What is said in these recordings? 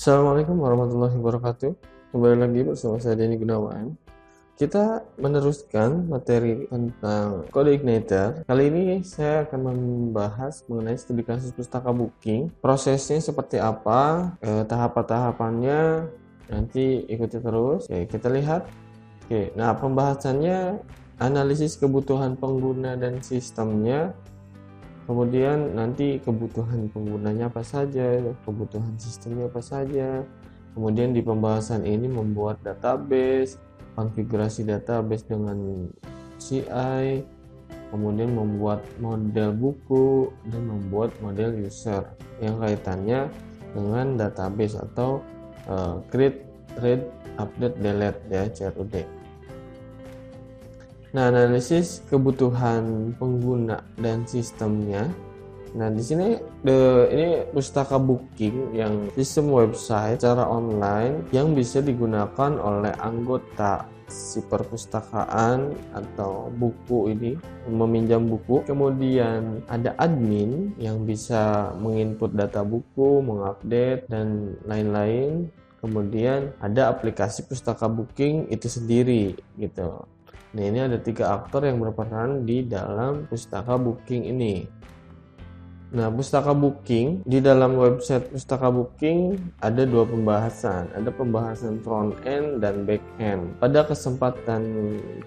Assalamualaikum warahmatullahi wabarakatuh. Kembali lagi bersama saya Denny Gunawan. Kita meneruskan materi tentang kode Igniter. Kali ini saya akan membahas mengenai studi kasus pustaka booking. Prosesnya seperti apa, tahapan-tahapannya, nanti ikuti terus. Oke, kita lihat. Oke, nah pembahasannya analisis kebutuhan pengguna dan sistemnya. Kemudian nanti kebutuhan penggunanya apa saja, kebutuhan sistemnya apa saja. Kemudian di pembahasan ini membuat database, konfigurasi database dengan CI, kemudian membuat model buku, dan membuat model user yang kaitannya dengan database atau create, read, update, delete ya, CRUD. Nah, analisis kebutuhan pengguna dan sistemnya. Nah, di sini ini pustaka booking yang sistem website secara online yang bisa digunakan oleh anggota si perpustakaan atau buku ini meminjam buku. Kemudian ada admin yang bisa menginput data buku, mengupdate dan lain-lain. Kemudian ada aplikasi pustaka booking itu sendiri gitu. Nah, ini ada 3 aktor yang berperan di dalam pustaka booking ini. Nah, pustaka booking di dalam website pustaka booking ada 2 pembahasan. Ada pembahasan front end dan back end. Pada kesempatan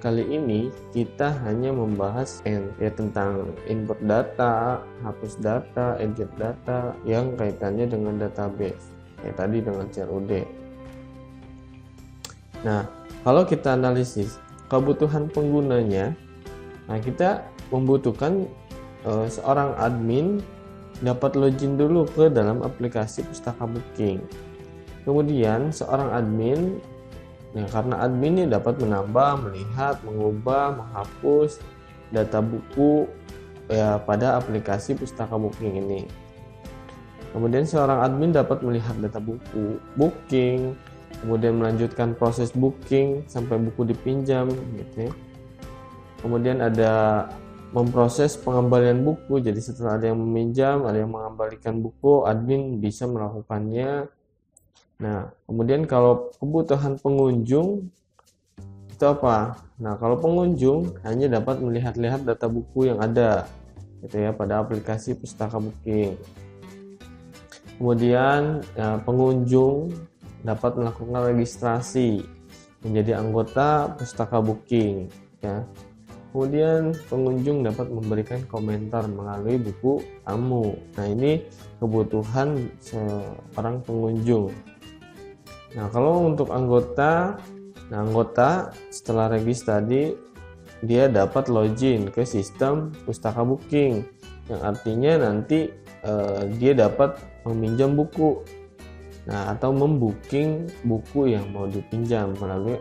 kali ini kita hanya membahas end, ya, tentang input data, hapus data, edit data yang kaitannya dengan database. Kayak tadi dengan CRUD. Nah, kalau kita analisis kebutuhan penggunanya, nah kita membutuhkan seorang admin dapat login dulu ke dalam aplikasi pustaka booking. Kemudian seorang admin, nah karena admin ini dapat menambah, melihat, mengubah, menghapus data buku ya pada aplikasi pustaka booking ini. Kemudian seorang admin dapat melihat data buku booking, kemudian melanjutkan proses booking sampai buku dipinjam gitu ya. Kemudian ada memproses pengembalian buku, jadi setelah ada yang meminjam, ada yang mengembalikan buku, admin bisa melakukannya. Nah, kemudian kalau kebutuhan pengunjung itu apa? Nah, kalau pengunjung hanya dapat melihat-lihat data buku yang ada gitu ya pada aplikasi pustaka booking. Kemudian pengunjung dapat melakukan registrasi menjadi anggota pustaka booking ya. Kemudian pengunjung dapat memberikan komentar melalui buku tamu. Nah, ini kebutuhan seorang pengunjung. Nah, kalau untuk anggota, anggota setelah regis tadi dia dapat login ke sistem pustaka booking, yang artinya nanti dia dapat meminjam buku. Nah, atau membooking buku yang mau dipinjam melalui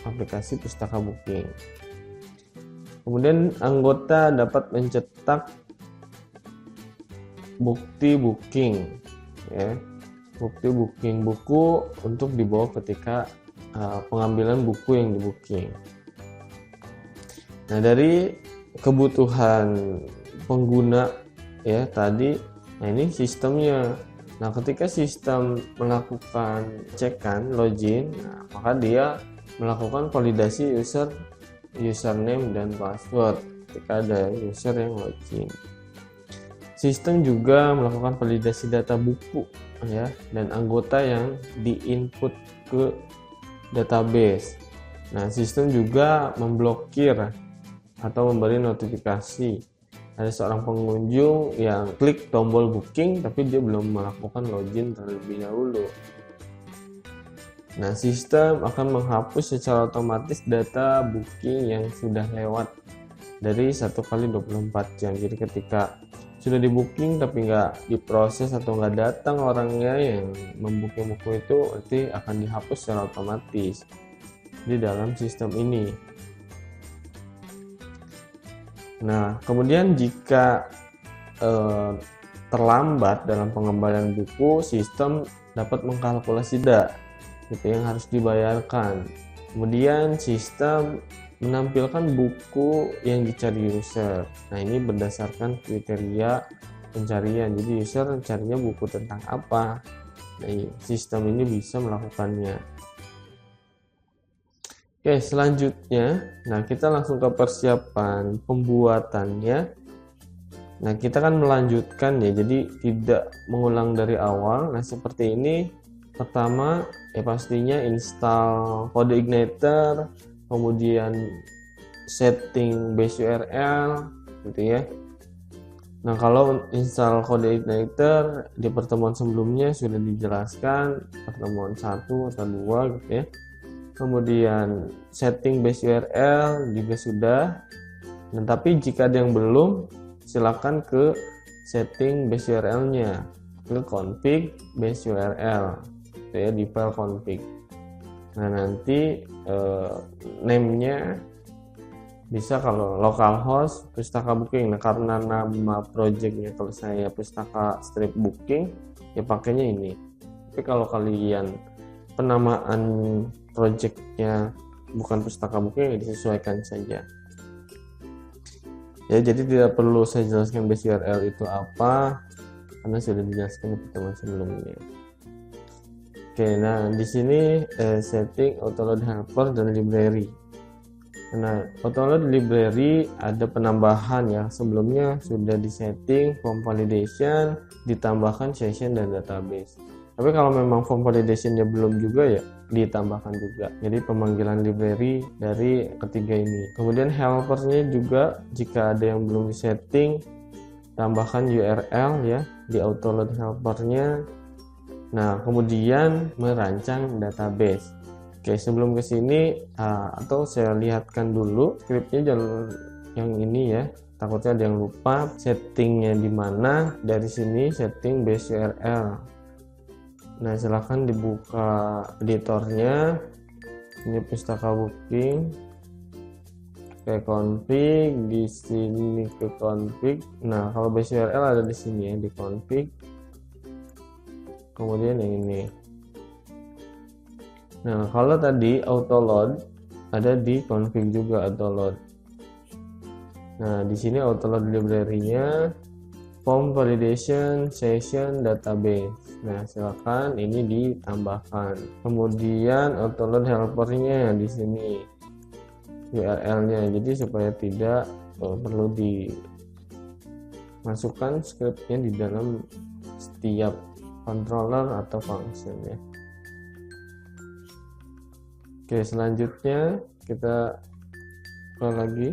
aplikasi pustaka booking. Kemudian anggota dapat mencetak bukti booking ya. Bukti booking buku untuk dibawa ketika pengambilan buku yang di booking. Nah, dari kebutuhan pengguna ya tadi, nah ini sistemnya. Nah, ketika sistem melakukan cekan login, nah, maka dia melakukan validasi username dan password ketika ada user yang login. Sistem juga melakukan validasi data buku ya dan anggota yang diinput ke database. Nah, sistem juga memblokir atau memberi notifikasi ada seorang pengunjung yang klik tombol booking tapi dia belum melakukan login terlebih dahulu. Nah, sistem akan menghapus secara otomatis data booking yang sudah lewat dari 1 kali 24 jam. Jadi ketika sudah di booking tapi nggak diproses atau nggak datang orangnya yang membooking buku itu, nanti akan dihapus secara otomatis di dalam sistem ini. Nah, kemudian jika terlambat dalam pengembalian buku, sistem dapat mengkalkulasi data gitu yang harus dibayarkan. Kemudian sistem menampilkan buku yang dicari user. Nah, ini berdasarkan kriteria pencarian. Jadi user carinya buku tentang apa. sistem ini bisa melakukannya. Oke, selanjutnya, nah kita langsung ke persiapan pembuatannya. Nah, kita kan melanjutkan ya, jadi tidak mengulang dari awal. Nah, seperti ini. Pertama, ya pastinya install CodeIgniter, kemudian setting base URL, gitu ya. Nah, kalau install CodeIgniter di pertemuan sebelumnya sudah dijelaskan, pertemuan 1 atau 2 gitu ya. Kemudian setting base URL juga sudah. Nah, tapi jika ada yang belum, silakan ke setting base URL-nya, ke config base URL, gitu ya, di file config. Nah, nanti name-nya bisa kalau localhost pustaka booking. Nah, karena nama projectnya kalau saya pustaka strip booking, ya pakainya ini. Tapi kalau kalian penamaan projectnya bukan pustaka booking, ya disesuaikan saja ya. Jadi tidak perlu saya jelaskan base URL itu apa karena sudah dijelaskan di pertemuan sebelumnya. Oke, nah di sini setting autoload helper dan library. Nah, autoload library ada penambahan ya. Sebelumnya sudah disetting form validation, ditambahkan session dan database. Tapi kalau memang form validationnya belum juga ya ditambahkan juga. Jadi pemanggilan library dari ketiga ini. Kemudian helpernya juga jika ada yang belum disetting, tambahkan URL ya di autoload helpernya. Nah, kemudian merancang database. Oke, sebelum ke sini atau saya lihatkan dulu scriptnya yang ini ya. Takutnya ada yang lupa settingnya di mana. Dari sini setting base URL. Nah, silahkan dibuka editornya. Ini pustaka booking. Ke config, di sini ke config. Nah, kalau base URL ada di sini ya, di config. Kemudian yang ini. Nah, kalau tadi autoload ada di config juga autoload. Nah, di sini autoload library-nya form validation, session, database. Nah, silakan ini ditambahkan. Kemudian autoload helpernya di sini URL-nya. Jadi supaya tidak perlu dimasukkan scriptnya di dalam setiap controller atau function ya. Oke, selanjutnya kita lagi.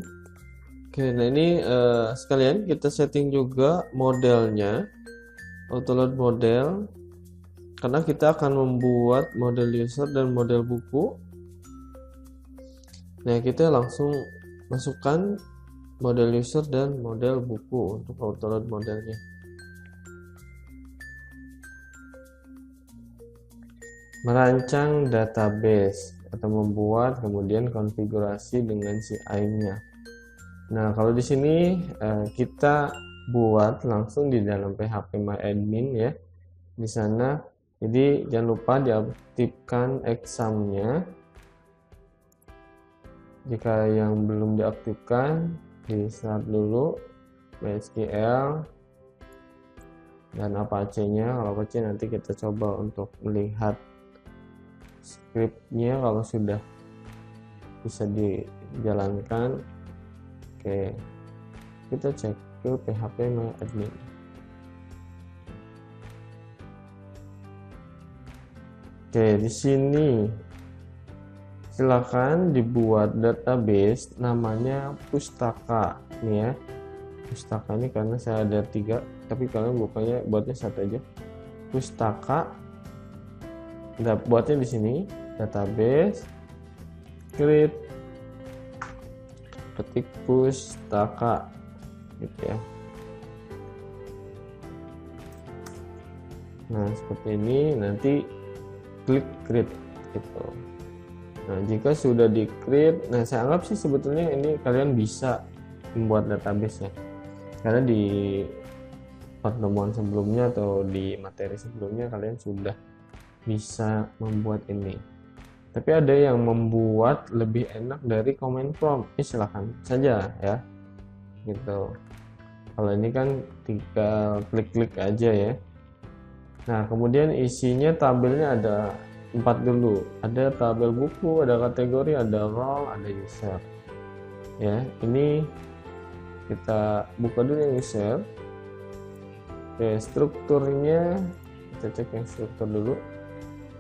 Oke, nah ini sekalian kita setting juga modelnya, autoload model, karena kita akan membuat model user dan model buku. Nah, kita langsung masukkan model user dan model buku untuk autoload modelnya. Merancang database atau membuat kemudian konfigurasi dengan CI-nya. Nah, kalau di sini kita buat langsung di dalam phpMyAdmin ya. Di sana, jadi jangan lupa diaktifkan exam-nya. Jika yang belum diaktifkan, di start dulu MySQL dan Apache-nya. Kalau Apache nanti kita coba untuk melihat scriptnya kalau sudah bisa dijalankan. Oke, kita cek ke phpMyAdmin. Oke, di sini silakan dibuat database namanya pustaka nih ya. Pustaka ini karena saya ada 3, tapi kalian buatnya 1 aja. Pustaka. Buatnya di sini database create ketik pustaka gitu ya. Nah, seperti ini, nanti klik create gitu. Nah, jika sudah di create, nah saya anggap sih sebetulnya ini kalian bisa membuat database ya, karena di pertemuan sebelumnya atau di materi sebelumnya kalian sudah bisa membuat ini. Tapi ada yang membuat lebih enak dari command prompt, ini silahkan saja ya gitu. Kalau ini kan tinggal klik-klik aja ya. Nah, kemudian isinya tabelnya ada 4 dulu. Ada tabel buku, ada kategori, ada role, ada user. Ya, ini kita buka dulu yang user. Oke, strukturnya kita cek yang struktur dulu.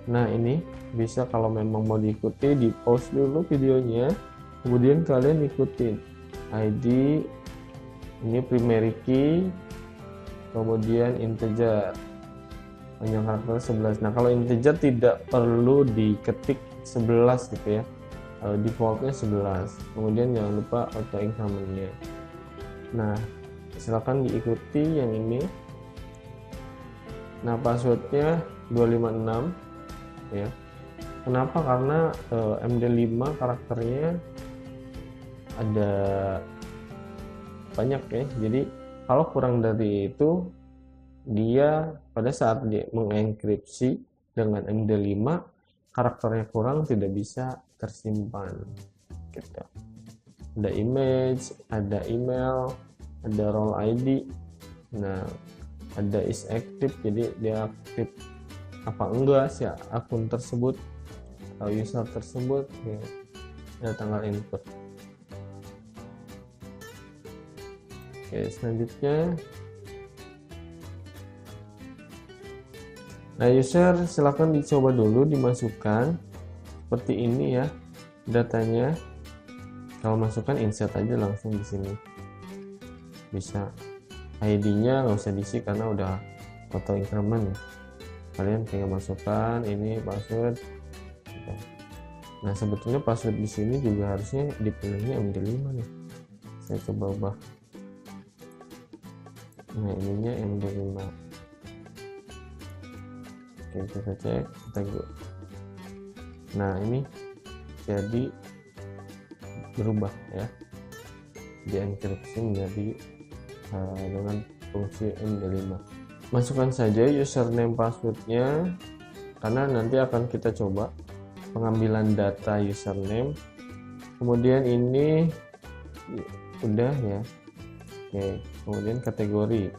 Nah, ini bisa kalau memang mau diikuti, di pause dulu videonya, kemudian kalian ikutin ID, ini primary key, kemudian integer, panjang karakter 11. Nah, kalau integer tidak perlu diketik 11 gitu ya, defaultnya 11. Kemudian jangan lupa auto increment-nya. Nah, silakan diikuti yang ini. Nah, passwordnya 256 ya. Kenapa? Karena MD5 karakternya ada banyak ya, jadi kalau kurang dari itu, dia pada saat dia mengenkripsi dengan MD5 karakternya kurang, tidak bisa tersimpan gitu. Ada image, ada email, ada role ID. Nah, ada is active, jadi dia aktif apa enggak sih akun tersebut atau user tersebut ya. Ada tanggal input. Oke, selanjutnya, nah user silahkan dicoba dulu dimasukkan seperti ini ya datanya. Kalau masukkan insert aja langsung di sini, bisa. ID-nya nggak usah diisi karena udah auto increment. Kalian tinggal masukkan ini password. Nah, sebetulnya password di sini juga harusnya dipilihnya MD5 nih. Saya coba ubah. Nah, ininya MD5. Oke, kita cek, kita go. Nah, ini jadi berubah ya, dienkripsi menjadi dengan fungsi MD5. Masukkan saja username passwordnya, karena nanti akan kita coba pengambilan data username. Kemudian ini udah ya. Oke, kemudian kategori,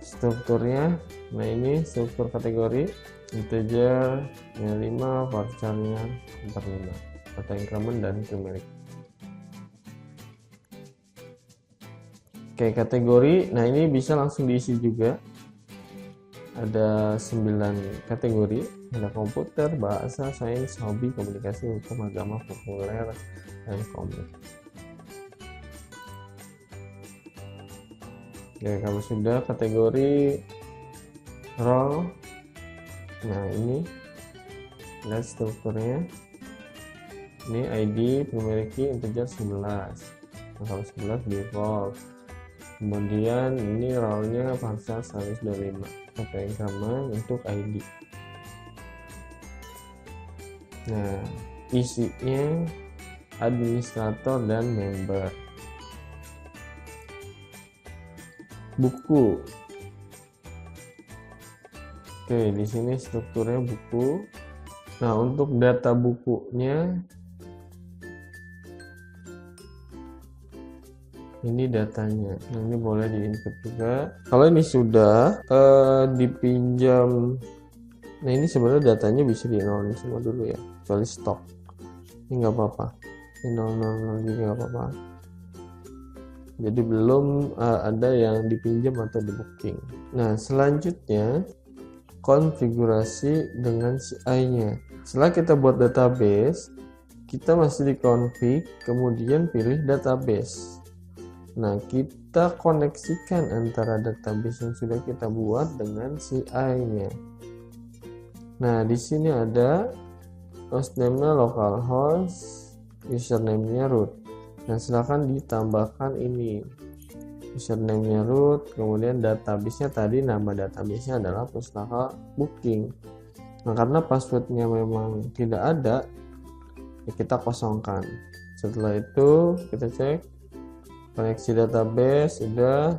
strukturnya. Nah, ini struktur kategori integer 5, varcharnya 45, auto increment dan numeric. Oke, kategori. Nah, ini bisa langsung diisi juga. Ada 9 kategori. Ada komputer, bahasa, sains, hobi, komunikasi, hukum, agama, populer, dan komik. Oke, kalau sudah kategori role. Nah, ini lihat strukturnya. Ini ID, primary key, integer 11. Nah, kalau 11 default. Kemudian ini role-nya Varchar 125, auto increment untuk ID. Nah, isinya administrator dan member. Buku. Oke, di sini strukturnya buku. Nah, untuk data bukunya ini datanya. Nah, ini boleh di-input juga. Kalau ini sudah dipinjam. Nah, ini sebenarnya datanya bisa di 0 semua dulu ya, kecuali stok. Ini nggak apa-apa. Ini 000 juga nggak apa-apa. Jadi belum ada yang dipinjam atau di booking. Nah, selanjutnya konfigurasi dengan CI-nya. Setelah kita buat database, kita masih di config, kemudian pilih database. Nah, kita koneksikan antara database yang sudah kita buat dengan CI-nya. Nah, di sini ada hostname-nya localhost, username-nya root. Nah, silakan ditambahkan ini username-nya root, kemudian database-nya tadi, nama database-nya adalah pustaka booking. Nah, karena password-nya memang tidak ada, ya kita kosongkan. Setelah itu kita cek koneksi database sudah.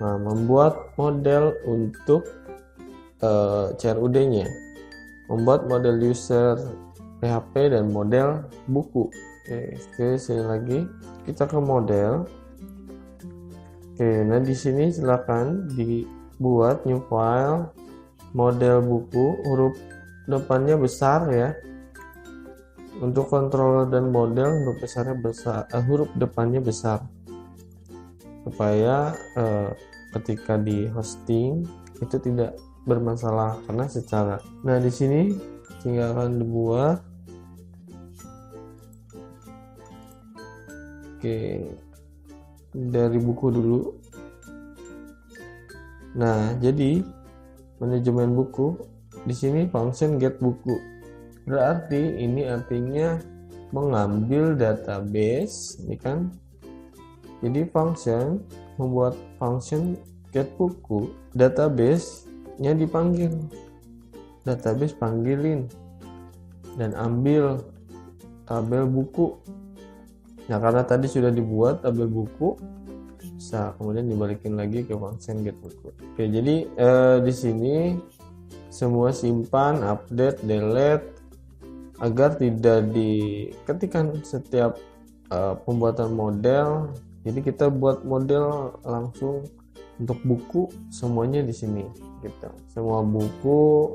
Nah, membuat model untuk CRUD-nya, membuat model user PHP dan model buku. Oke, sini lagi kita ke model. Oke, nah di sini silakan di buat new file, model buku, huruf depannya besar ya. Untuk controller dan model huruf besarnya besar, huruf depannya besar, supaya ketika di hosting itu tidak bermasalah karena secara. Nah di sini tinggal akan dibuat. Oke, dari buku dulu. Nah jadi manajemen buku di sini function get buku, berarti ini artinya mengambil database, ini kan. Jadi function membuat function get buku, database-nya dipanggil, database panggilin dan ambil tabel buku. Nah karena tadi sudah dibuat tabel buku, bisa kemudian dibalikin lagi ke function get buku. Oke, jadi di sini semua simpan, update, delete agar tidak diketikkan setiap pembuatan model. Jadi kita buat model langsung untuk buku, semuanya di sini gitu. Semua buku,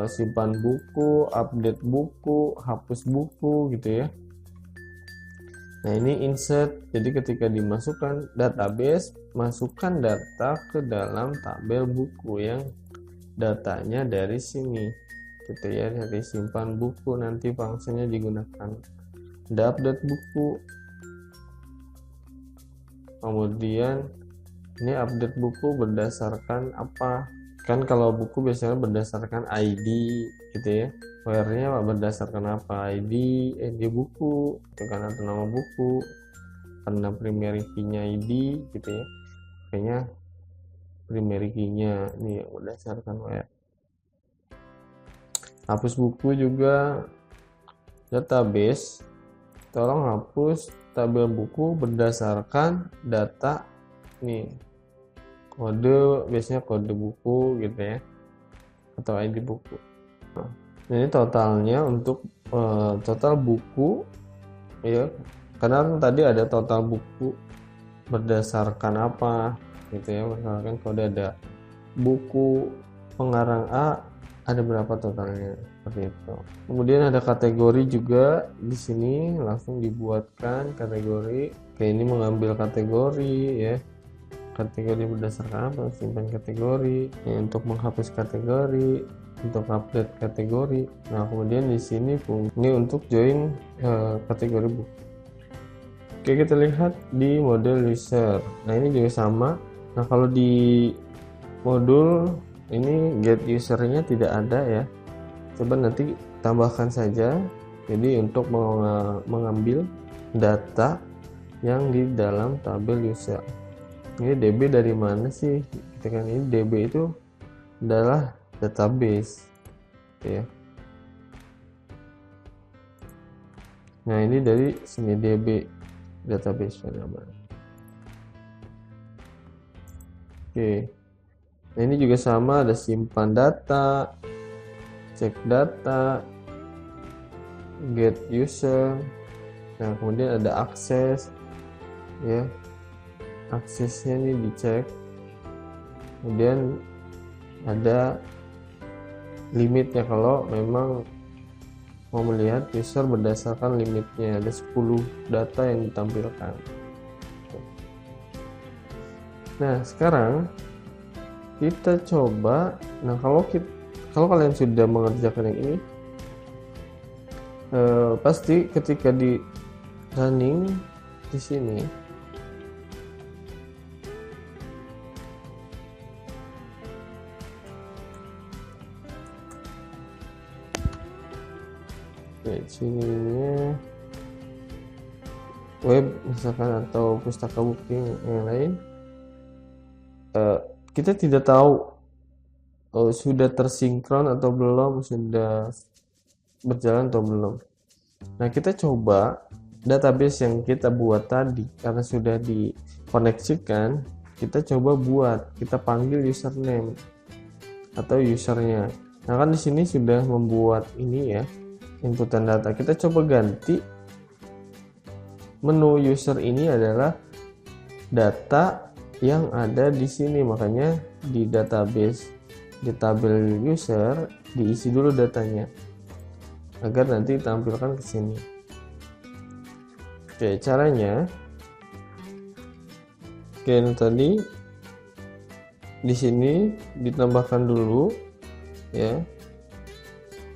simpan buku, update buku, hapus buku gitu ya. Nah ini insert, jadi ketika dimasukkan database, masukkan data ke dalam tabel buku yang datanya dari sini gitu ya. Dari simpan buku, nanti fungsinya digunakan ada update buku. Kemudian ini update buku berdasarkan apa? Kan kalau buku biasanya berdasarkan ID gitu ya. Where-nya berdasarkan apa? ID buku, itu kan atau nama buku, karena primary key-nya ID gitu ya. Kayaknya primary key-nya ini berdasarkan where. Hapus buku juga database. Tolong hapus tabel buku berdasarkan data nih, kode, biasanya kode buku gitu ya, atau ID buku. Nah, ini totalnya untuk total buku ya, karena tadi ada total buku berdasarkan apa gitu ya. Misalkan kode ada buku pengarang A, ada berapa totalnya seperti itu. Kemudian ada kategori juga di sini, langsung dibuatkan kategori. Oke, ini mengambil kategori ya. Kategori berdasarkan apa? Simpan kategori ya, untuk menghapus kategori, untuk update kategori. Nah kemudian di sini ini untuk join kategori buku. Oke, kita lihat di model user. Nah ini juga sama. Nah kalau di modul ini get usernya tidak ada ya, coba nanti tambahkan saja. Jadi untuk mengambil data yang di dalam tabel user. Ini DB dari mana sih? Kita kan ini DB itu adalah database ya. Nah ini dari sini DB, database variable. Oke, nah ini juga sama, ada simpan data, cek data, get user. Nah kemudian ada akses ya, aksesnya ini dicek. Kemudian ada limitnya, kalau memang mau melihat user berdasarkan limitnya, ada 10 data yang ditampilkan. Nah sekarang kita coba. Nah kalau kalian sudah mengerjakan yang ini, pasti ketika di running di sini sininya web misalkan atau pustaka booking yang lain, kita tidak tahu sudah tersinkron atau belum, sudah berjalan atau belum. Nah kita coba database yang kita buat tadi, karena sudah dikoneksikan, kita coba buat, kita panggil username atau usernya. Nah kan di sini sudah membuat ini ya, inputan data. Kita coba ganti menu user ini adalah data yang ada di sini. Makanya di database, di tabel user diisi dulu datanya agar nanti tampilkan ke sini. Oke, caranya tadi di sini ditambahkan dulu ya.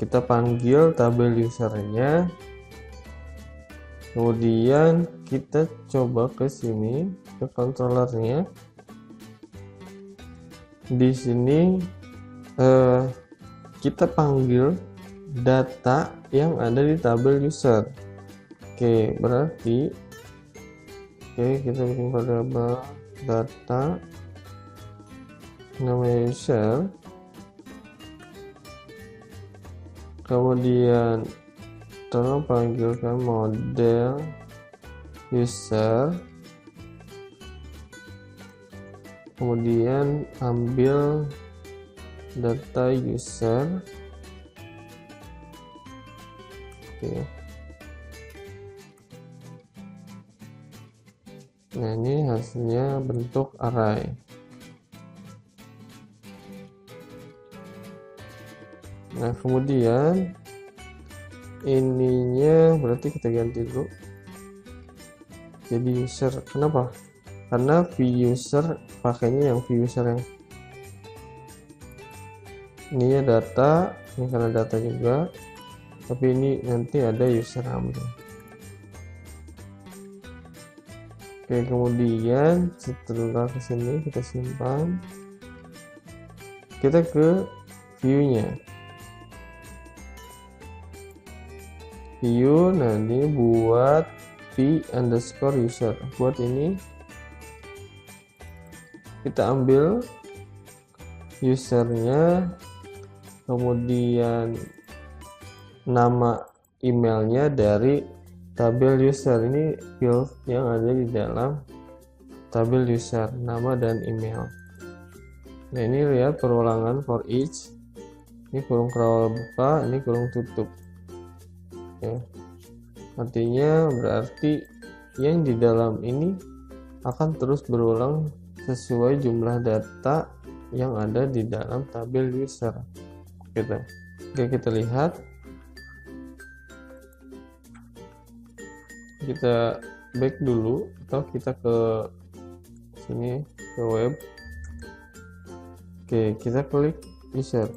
Kita panggil tabel usernya, kemudian kita coba ke sini ke controllernya. Di sini kita panggil data yang ada di tabel user. Oke, berarti kita bikin variabel data namanya user, kemudian tolong panggilkan model user, kemudian ambil data user. Oke. Nah, ini hasilnya bentuk array. Nah, kemudian ininya berarti kita ganti dulu jadi user. Kenapa? Karena view user pakainya yang view user yang ini ya data, ini karena data juga, tapi ini nanti ada user ambil. Oke, kemudian setelah kesini kita simpan, kita ke view-nya. View, nah ini buat v_user. Buat ini kita ambil usernya, kemudian nama emailnya dari tabel user. Ini field yang ada di dalam tabel user, nama dan email. Nah, ini lihat perulangan for each. Ini kurung krawal buka, ini kurung tutup ya. Artinya berarti yang di dalam ini akan terus berulang sesuai jumlah data yang ada di dalam tabel user gitu. Oke, kita lihat, kita back dulu atau kita ke sini ke web. Oke, kita klik user.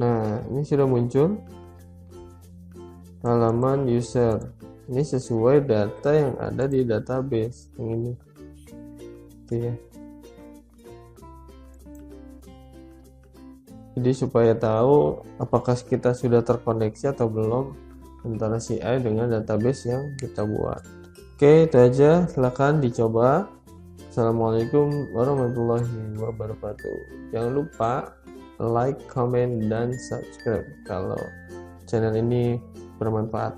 Nah, ini sudah muncul halaman user. Ini sesuai data yang ada di database yang ini. Gitu ya. Jadi supaya tahu apakah kita sudah terkoneksi atau belum antara CI dengan database yang kita buat. Oke, itu aja. Silahkan dicoba. Assalamualaikum warahmatullahi wabarakatuh. Jangan lupa like, comment, dan subscribe kalau channel ini bermanfaat.